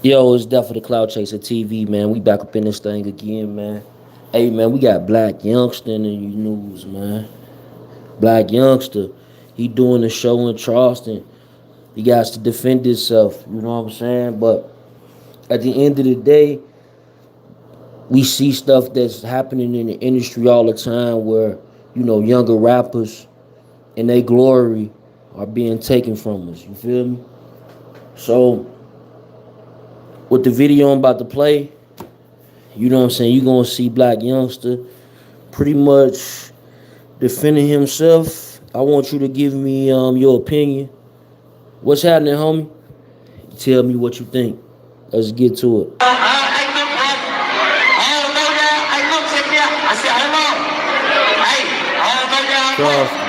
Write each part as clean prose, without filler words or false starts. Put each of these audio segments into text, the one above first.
Yo, it's definitely the Cloud Chaser TV, man. We back up in this thing again, man. Hey, man, we got Blac Youngsta in the news, man. Blac Youngsta, he doing a show in Charleston. He got to defend himself, you know what I'm saying? But at the end of the day, we see stuff that's happening in the industry all the time where, younger rappers and their glory are being taken from us. You feel me? So, with the video I'm about to play, you know what I'm saying? You're gonna see Blac Youngsta pretty much defending himself. I want you to give me your opinion. What's happening, homie? Tell me what you think. Let's get to it. Charleston.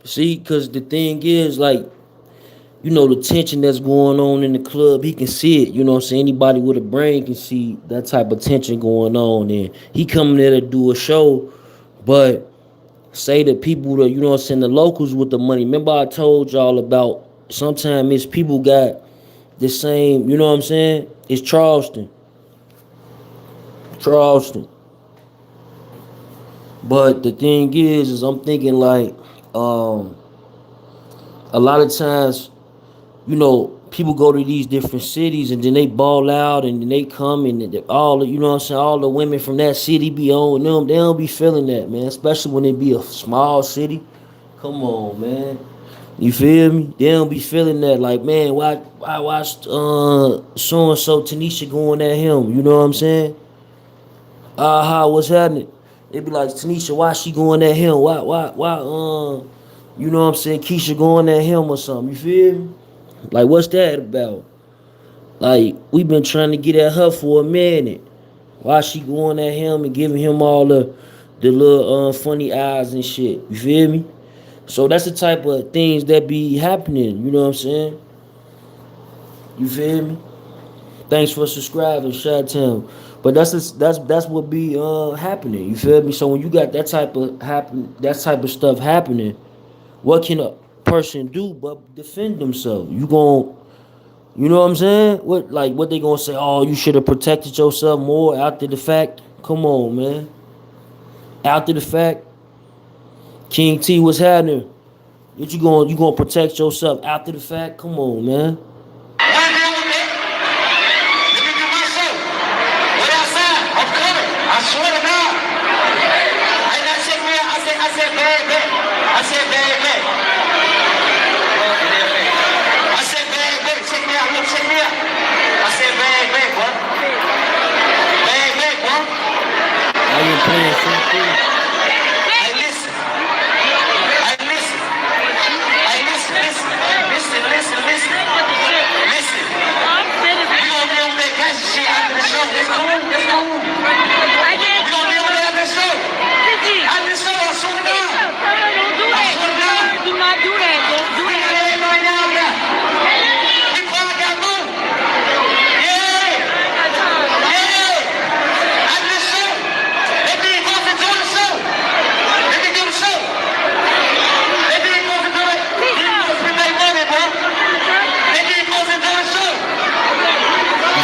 See, because the thing is, like, the tension that's going on in the club, he can see it. You know what I'm saying? Anybody with a brain can see that type of tension going on. And he coming there to do a show, but say the people that, you know what I'm saying, the locals with the money. Remember I told y'all about sometimes it's people got the same, you know what I'm saying? It's Charleston. Charleston. But the thing is I'm thinking like, a lot of times, people go to these different cities and then they ball out and then they come and all the, you know what I'm saying, all the women from that city be on them. They don't be feeling that, man, especially when it be a small city. Come on, man. You feel me? They don't be feeling that. Like, man, why so and so Tanisha going at him? You know what I'm saying? What's happening? They be like, Tanisha, why she going at him? Why, you know what I'm saying, Keisha going at him or something? You feel me? Like, what's that about? Like, we been trying to get at her for a minute. Why she going at him and giving him all the little funny eyes and shit? You feel me? So that's the type of things that be happening. You know what I'm saying? You feel me? Thanks for subscribing, shout to him. But that's what be happening. You feel me? So when you got that type of stuff happening, what can a person do but defend themselves? You know what I'm saying? What they gonna say? Oh, you should have protected yourself more after the fact. Come on, man. After the fact, King T, what's happening? What you gonna protect yourself after the fact? Come on, man. I ain't playing something.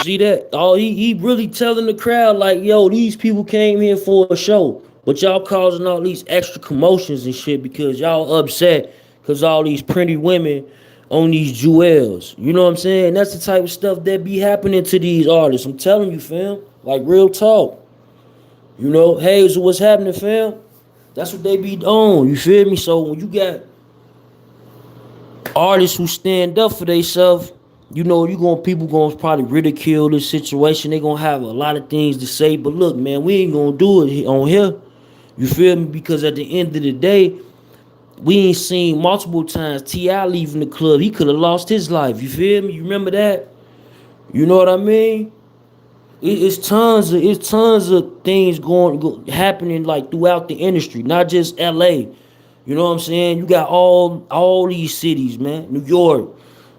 See that? Oh, he really telling the crowd like, yo, these people came here for a show, but y'all causing all these extra commotions and shit because y'all upset because all these pretty women on these jewels. You know what I'm saying? That's the type of stuff that be happening to these artists. I'm telling you, fam. Like, real talk. You know, Hazel, what's happening, fam? That's what they be on. You feel me? So when you got artists who stand up for themselves, people gonna probably ridicule this situation. They gonna have a lot of things to say. But look, man, we ain't gonna do it on here. You feel me? Because at the end of the day, we ain't seen multiple times T.I. leaving the club. He could have lost his life. You feel me? You remember that? You know what I mean? It's tons of things happening like throughout the industry, not just LA. You know what I'm saying? You got all these cities, man. New York.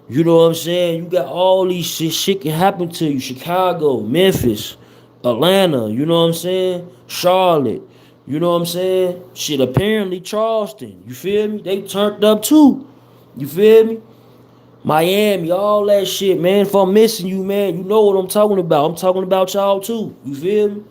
You know what I'm saying? You got all these shit can happen to you. Chicago, Memphis, Atlanta, you know what I'm saying? Charlotte. You know what I'm saying? Shit, apparently Charleston. You feel me? They turned up too. You feel me? Miami, all that shit, man. If I'm missing you, man, you know what I'm talking about. I'm talking about y'all too. You feel me?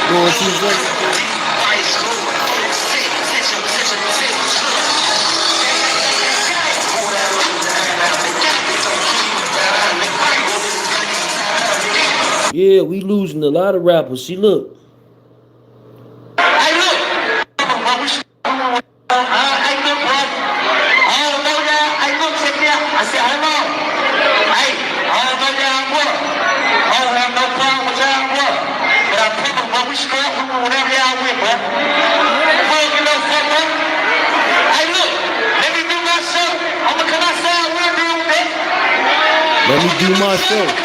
Going to yeah, we losing a lot of rappers. See, look. Let me do my show.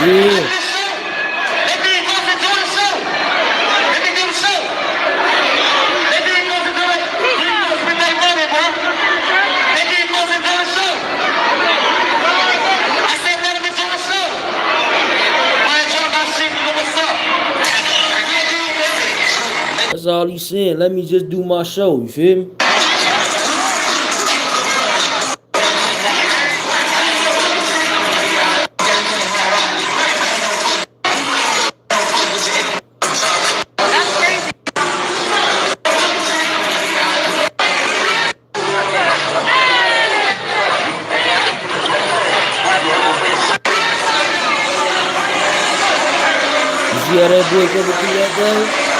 Yeah. That's all he's saying. Let me just do my show. You feel me? See how that boy coming through that thing?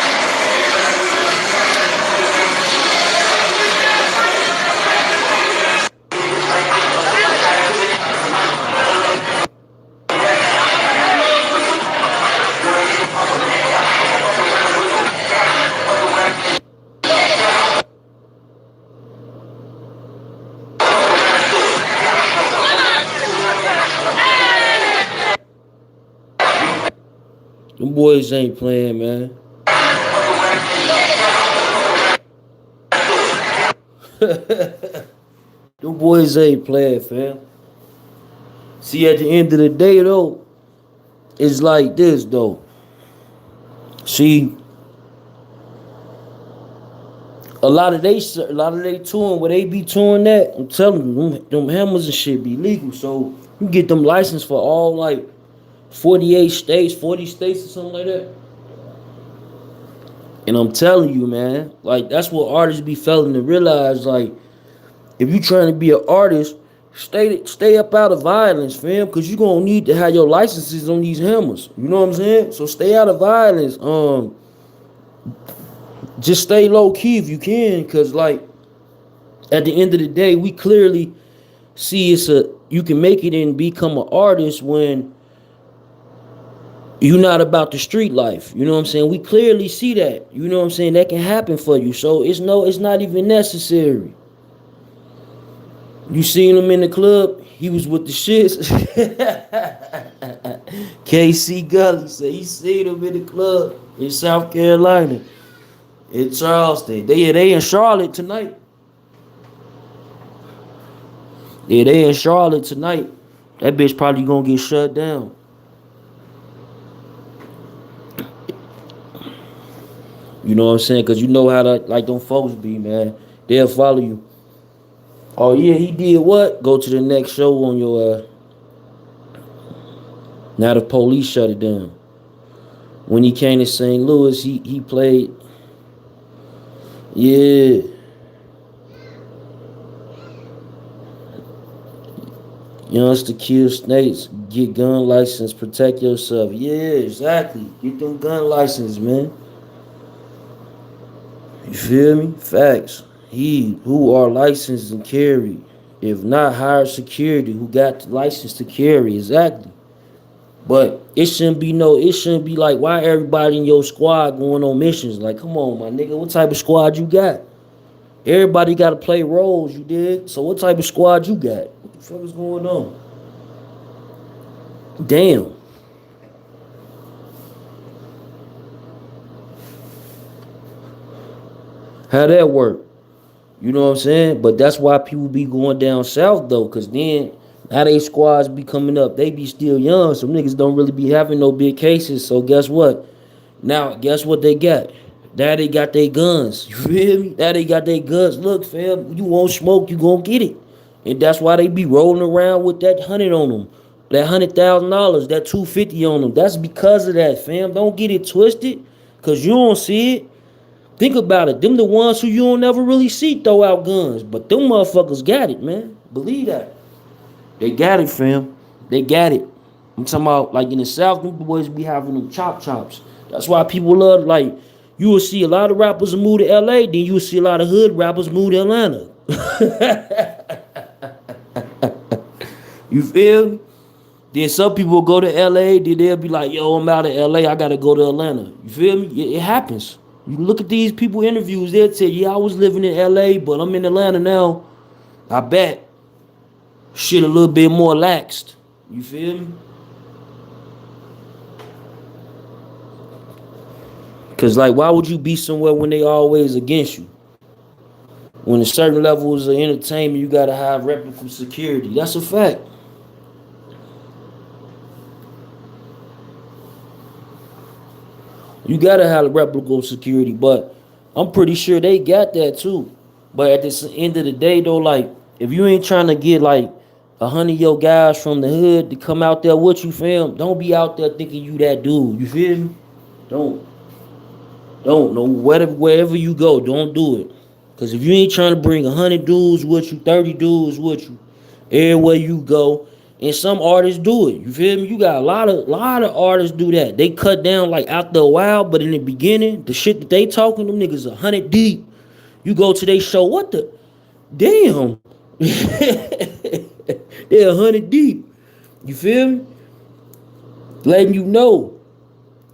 Them boys ain't playing, man. Them boys ain't playing, fam. See, at the end of the day, though, it's like this, though. See, a lot of they touring, where they be touring that, I'm telling you, them hammers and shit be legal. So you get them licensed for all like 48 states, 40 states or something like that. And I'm telling you, man, like that's what artists be failing to realize. Like, if you trying to be an artist, stay up out of violence, fam, because you gonna need to have your licenses on these hammers. You know what I'm saying? So stay out of violence. Just stay low key if you can, because like at the end of the day, we clearly see you can make it and become an artist when you're not about the street life. You know what I'm saying? We clearly see that. You know what I'm saying? That can happen for you. So it's not even necessary. You seen him in the club, He was with the shits. KC Gully said he seen him in the club in South Carolina, in Charleston. They in Charlotte tonight. Yeah, they in Charlotte tonight. That bitch probably gonna get shut down. You know what I'm saying? Cause you know how like them folks be, man. They'll follow you. Oh yeah, he did what? Go to the next show on your now the police shut it down. When he came to St. Louis, he played. Yeah. Youngsta kill snakes, get gun license, protect yourself. Yeah, exactly. Get them gun license, man. You feel me? Facts. He who are licensed and carry, if not hire security, who got the license to carry. Exactly. But it shouldn't be like, why everybody in your squad going on missions? Like, come on, my nigga, what type of squad you got? Everybody got to play roles, you dig? So what type of squad you got? What the fuck is going on? Damn. How that work? You know what I'm saying? But that's why people be going down south, though, because then now they squads be coming up. They be still young. Some niggas don't really be having no big cases. So guess what? Now, guess what they got? Now they got their guns. You feel me? Now they got their guns. Look, fam, you want smoke, you gonna get it. And that's why they be rolling around with that 100 on them. That $100,000, that 250 on them. That's because of that, fam. Don't get it twisted, because you don't see it. Think about it. Them the ones who you don't never really see throw out guns. But them motherfuckers got it, man. Believe that. They got it, fam. They got it. I'm talking about, like, in the South, them boys be having them chops. That's why people love, like, you will see a lot of rappers move to LA, then you will see a lot of hood rappers move to Atlanta. You feel me? Then some people go to LA, then they'll be like, yo, I'm out of LA, I gotta go to Atlanta. You feel me? It happens. You look at these people interviews, they'll tell you, yeah, I was living in LA, but I'm in Atlanta now. I bet shit a little bit more laxed. You feel me? Cause like, why would you be somewhere when they always against you? When a certain levels of entertainment, you gotta have replicable security. That's a fact. You gotta have replicable security, but I'm pretty sure they got that too. But at the end of the day, though, like, if you ain't trying to get like 100 of your guys from the hood to come out there with you, fam, don't be out there thinking you that dude. You feel me? Don't. Don't. No, wherever you go, don't do it. Because if you ain't trying to bring 100 dudes with you, 30 dudes with you, everywhere you go, and some artists do it. You feel me? You got a lot of artists do that. They cut down like after a while, but in the beginning, the shit that they talking, them niggas 100 deep. You go to their show, what the? Damn. They're 100 deep. You feel me? Letting you know.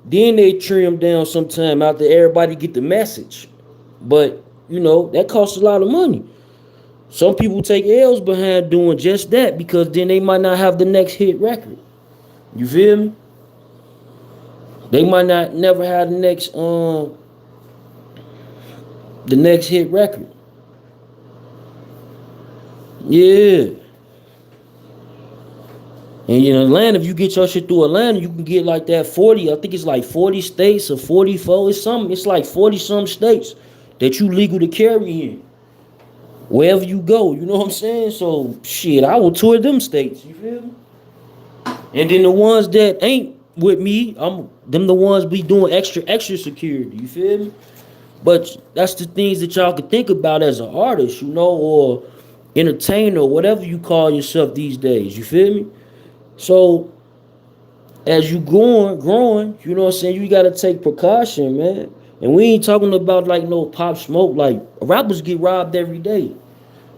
Then they trim down sometime after everybody get the message. But, you know, that costs a lot of money. Some people take L's behind doing just that because then they might not have the next hit record. You feel me? They might not never have the next hit record. Yeah. And in Atlanta, if you get your shit through Atlanta, you can get like that 40. I think it's like 40 states or 44. It's like 40 some states that you legal to carry in. Wherever you go, you know what I'm saying? So shit, I will tour them states, you feel me? And then the ones that ain't with me, them the ones be doing extra security, you feel me? But that's the things that y'all can think about as an artist, you know, or entertainer, or whatever you call yourself these days, you feel me? So as you growing, you know what I'm saying, you gotta take precaution, man. And we ain't talking about like no pop smoke. Like, rappers get robbed every day.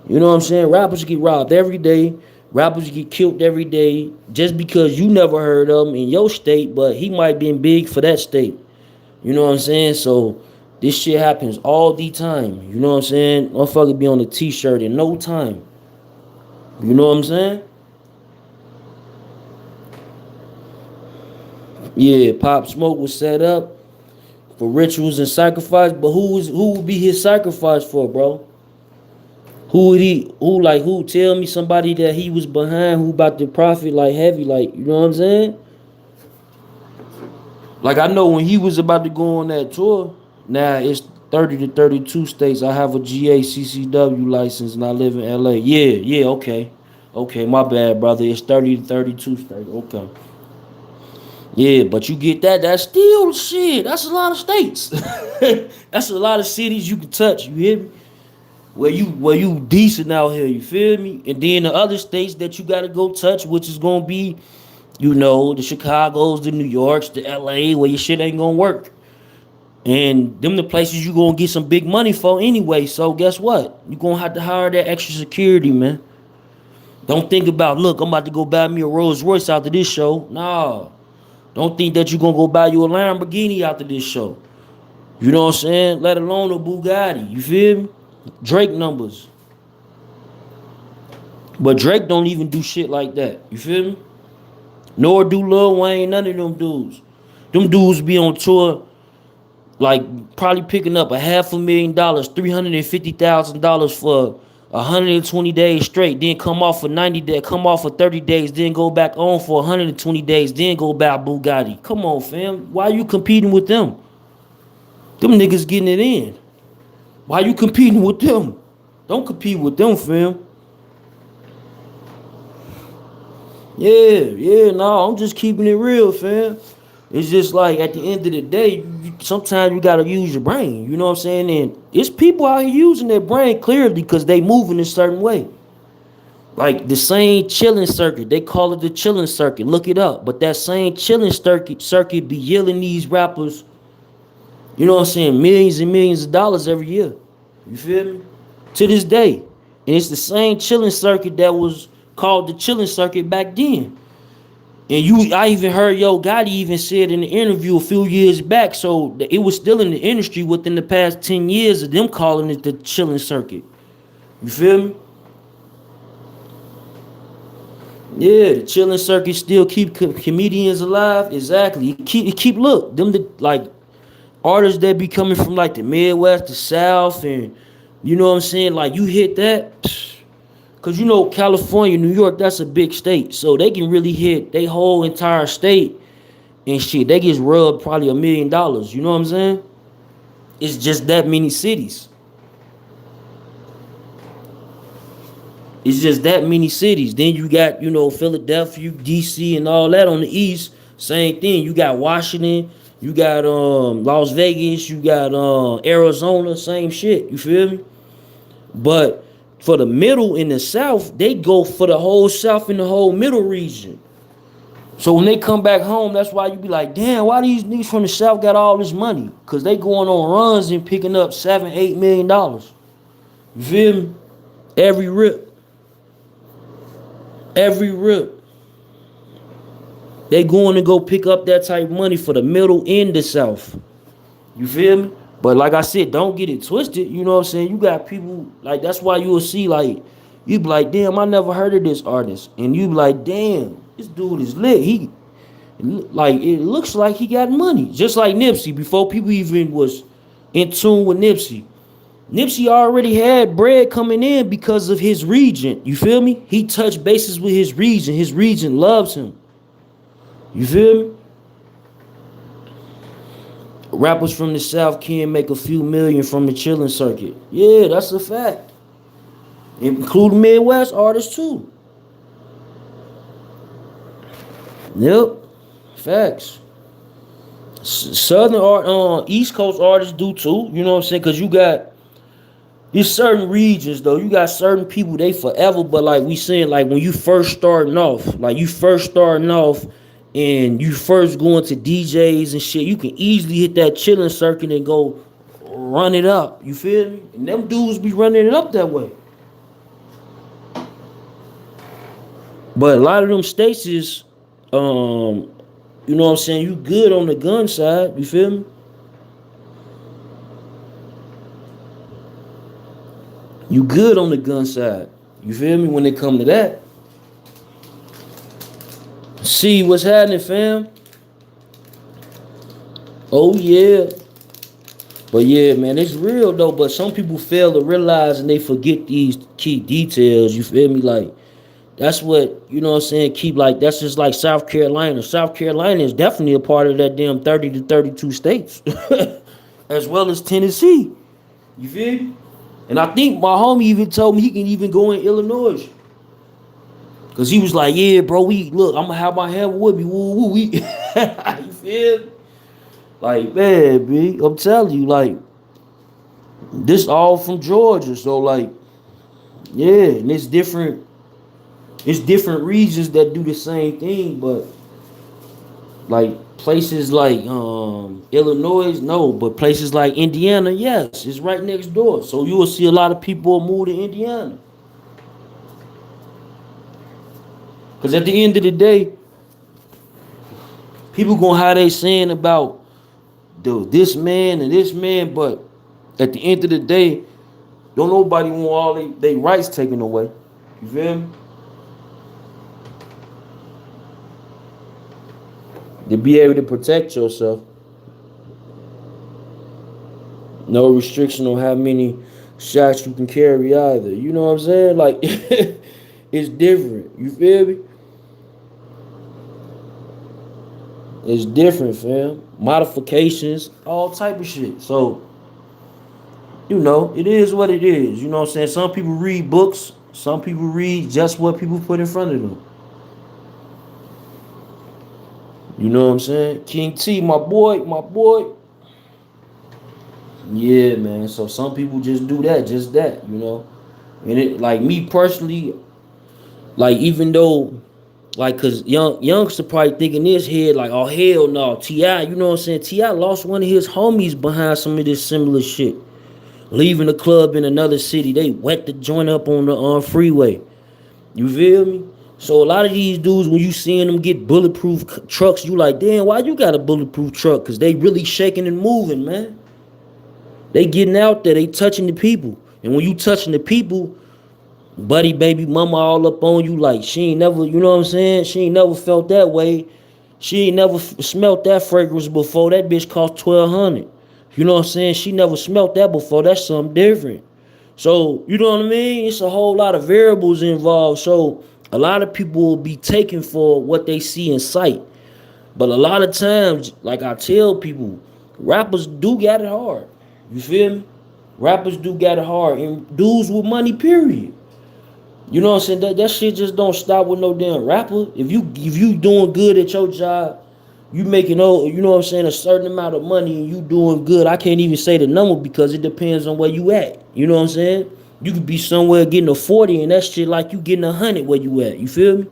You know what I'm saying? Rappers get robbed every day. Rappers get killed every day just because you never heard of him in your state, but he might be big for that state. You know what I'm saying? So this shit happens all the time. You know what I'm saying? Motherfucker be on a t-shirt in no time. You know what I'm saying? Yeah, Pop Smoke was set up for rituals and sacrifice, but who would be his sacrifice for, bro? Who would he who tell me somebody that he was behind who about to profit like heavy, like, you know what I'm saying? Like, I know when he was about to go on that tour, now it's 30 to 32 states. I have a GACCW license and I live in LA. Yeah, okay. Okay, my bad, brother. It's 30 to 32 states. Okay. Yeah, but you get that, that's still shit. That's a lot of states. That's a lot of cities you can touch, you hear me? Where you decent out here, you feel me? And then the other states that you gotta go touch, which is gonna be, the Chicagos, the New Yorks, the LA, where your shit ain't gonna work. And them the places you gonna get some big money for anyway. So guess what? You gonna have to hire that extra security, man. Don't think about, look, I'm about to go buy me a Rolls Royce after this show. Nah. Don't think that you gonna go buy you a Lamborghini after this show. You know what I'm saying? Let alone a Bugatti. You feel me? Drake numbers. But Drake don't even do shit like that. You feel me? Nor do Lil Wayne, none of them dudes. Them dudes be on tour, like probably picking up $500,000, $350,000 for 120 days straight, then come off for 90 days, come off for 30 days, then go back on for 120 days, then go buy Bugatti. Come on, fam. Why you competing with them? Them niggas getting it in. Why you competing with them? Don't compete with them, fam. Yeah, no, I'm just keeping it real, fam. It's just like at the end of the day, sometimes you gotta use your brain. You know what I'm saying? And it's people out here using their brain clearly because they moving a certain way. Like the same chilling circuit, they call it the chilling circuit. Look it up. But that same chilling circuit be yelling these rappers, you know what I'm saying, millions and millions of dollars every year. You feel me? To this day. And it's the same chilling circuit that was called the chilling circuit back then. And I even heard Yo Gotti even said in the interview a few years back, so it was still in the industry within the past 10 years of them calling it the chilling circuit. You feel me? Yeah, the chilling circuit still keep comedians alive. Exactly. It keep look, them like artists that be coming from like the Midwest, the South, and you know what I'm saying? Like you hit that. Cause California, New York, that's a big state. So they can really hit they whole entire state and shit. They get rubbed probably $1 million. You know what I'm saying? It's just that many cities. It's just that many cities. Then you got, Philadelphia, DC, and all that on the east. Same thing. You got Washington, you got Las Vegas, you got Arizona, same shit. You feel me? But for the middle and the south, they go for the whole south and the whole middle region. So when they come back home, that's why you be like, damn, why these niggas from the south got all this money? Cause they going on runs and picking up $7-8 million. You feel me? Every rip. They going to go pick up that type of money for the middle and the south. You feel me? But like I said, don't get it twisted. You know what I'm saying? You got people, like, that's why you will see, like, you be like, damn, I never heard of this artist. And you be like, damn, this dude is lit. It looks like he got money. Just like Nipsey, before people even was in tune with Nipsey. Nipsey already had bread coming in because of his region. You feel me? He touched bases with his region. His region loves him. You feel me? Rappers from the South can make a few million from the chilling circuit. Yeah, that's a fact. Including Midwest artists too. Yep. Facts. Southern art, East Coast artists do too. You know what I'm saying? Because you got these certain regions though. You got certain people, they forever. But like we saying, like when you first starting off, and you first going to DJs and shit, you can easily hit that chilling circuit and go run it up. You feel me? And them dudes be running it up that way. But a lot of them states is, you know what I'm saying, you good on the gun side. You feel me? You good on the gun side. You feel me? When it come to that. See what's happening, fam? Oh yeah. But yeah, man, it's real though. But some people fail to realize and they forget these key details. You feel me? Like that's what you know what I'm saying. Keep like that's just like South Carolina. South Carolina is definitely a part of that damn 30 to 32 states, as well as Tennessee. You feel me? And I think my homie even told me he can even go in Illinois. Cause he was like, yeah, bro, we look, I'm gonna have my hair with me. Woo woo. We you feel me? Like, man, B, I'm telling you, like, this all from Georgia. So like, yeah, and it's different regions that do the same thing, but like places like Illinois, no, but places like Indiana, yes, it's right next door. So you will see a lot of people move to Indiana. Cause at the end of the day, people gonna have they saying about this man and this man, but at the end of the day, don't nobody want all they rights taken away. You feel me? To be able to protect yourself. No restriction on how many shots you can carry either. You know what I'm saying? Like it's different. You feel me? It's different, fam. Modifications, all type of shit. So, you know, it is what it is. You know what I'm saying? Some people read books. Some people read just what people put in front of them. You know what I'm saying? King T, my boy, my boy. Yeah, man. So some people just do that, just that, you know. And it like me personally, like even though like cause youngster probably thinking in his head like, oh hell no, T.I., you know what I'm saying? T.I. lost one of his homies behind some of this similar shit. Leaving the club in another city. They wet the joint up on the freeway. You feel me? So a lot of these dudes, when you seeing them get bulletproof trucks, you like, damn, why you got a bulletproof truck? Cause they really shaking and moving, man. They getting out there, they touching the people. And when you touching the people, buddy, baby, mama all up on you like she ain't never, you know what I'm saying? She ain't never felt that way. She ain't never smelt that fragrance before. That bitch cost 1,200. You know what I'm saying? She never smelt that before. That's something different. So, you know what I mean? It's a whole lot of variables involved. So, a lot of people will be taken for what they see in sight. But a lot of times, like I tell people, rappers do got it hard. You feel me? Rappers do got it hard. And dudes with money, period. You know what I'm saying? That shit just don't stop with no damn rapper. If you doing good at your job, you making you know what I'm saying, a certain amount of money and you doing good. I can't even say the number because it depends on where you at. You know what I'm saying? You could be somewhere getting a 40 and that shit like you getting 100 where you at. You feel me?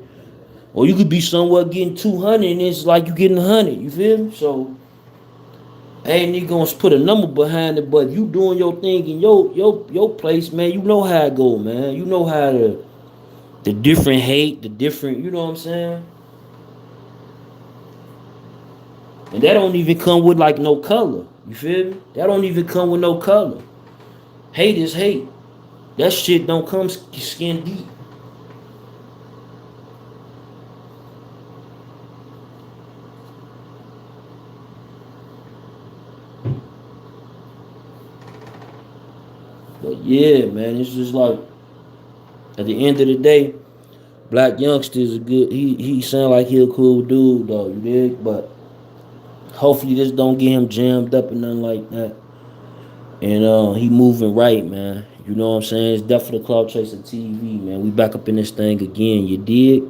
Or you could be somewhere getting 200 and it's like you getting 100. You feel me? So I ain't even gonna put a number behind it, but you doing your thing in your place, man. You know how it go, man. You know how the different hate, the different, you know what I'm saying? And that don't even come with like no color. You feel me? That don't even come with no color. Hate is hate. That shit don't come skin deep. But yeah, man, it's just like at the end of the day, Blac Youngsta is a good. He sound like he a cool dude though. You dig? But hopefully this don't get him jammed up and nothing like that. And he moving right, man. You know what I'm saying? It's definitely Cloud Chaser TV, man. We back up in this thing again. You dig?